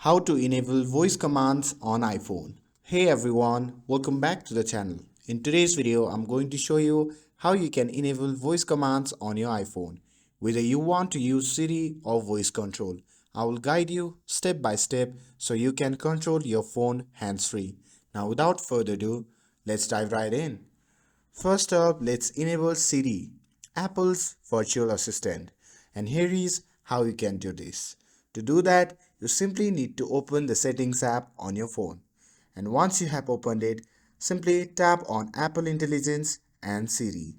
How to enable voice commands on iPhone. Hey everyone, welcome back to the channel. In today's video, I'm going to show you how you can enable voice commands on your iPhone. Whether you want to use Siri or voice control, I will guide you step by step so you can control your phone hands-free. Now without further ado, let's dive right in. First up, let's enable Siri, Apple's virtual assistant. And here is how you can do this. To do that, you simply need to open the Settings app on your phone. And once you have opened it, simply tap on Apple Intelligence and Siri.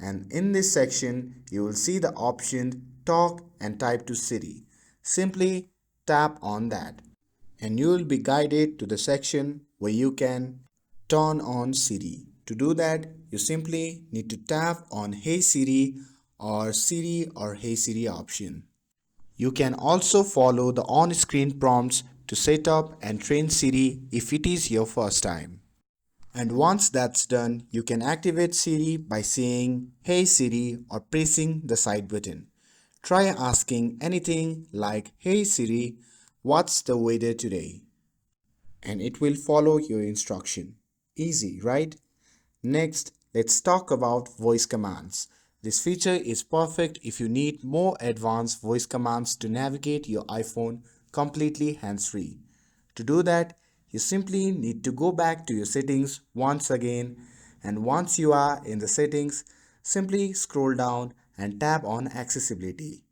And in this section, you will see the option Talk and Type to Siri. Simply tap on that. And you will be guided to the section where you can turn on Siri. To do that, you simply need to tap on Hey Siri or Hey Siri option. You can also follow the on-screen prompts to set up and train Siri if it is your first time. And once that's done, you can activate Siri by saying Hey Siri or pressing the side button. Try asking anything like Hey Siri, what's the weather today? And it will follow your instruction. Easy, right? Next, let's talk about voice commands. This feature is perfect if you need more advanced voice commands to navigate your iPhone completely hands-free. To do that, you simply need to go back to your settings once again, and once you are in the settings, simply scroll down and tap on accessibility.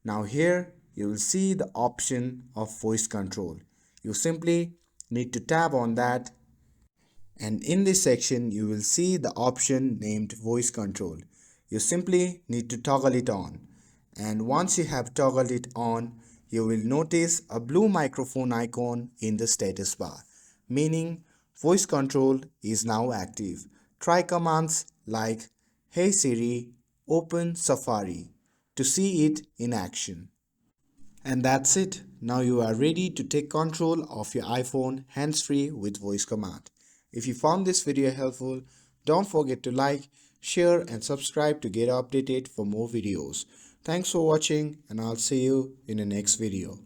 Now here you will see the option of voice control. You simply need to tap on that, and in this section you will see the option named voice control. You simply need to toggle it on, and once you have toggled it on, you will notice a blue microphone icon in the status bar, meaning voice control is now active. Try commands like Hey Siri, open Safari to see it in action. And that's it. Now you are ready to take control of your iPhone hands-free with voice command. If you found this video helpful, don't forget to like, share and subscribe to get updated for more videos. Thanks for watching, and I'll see you in the next video.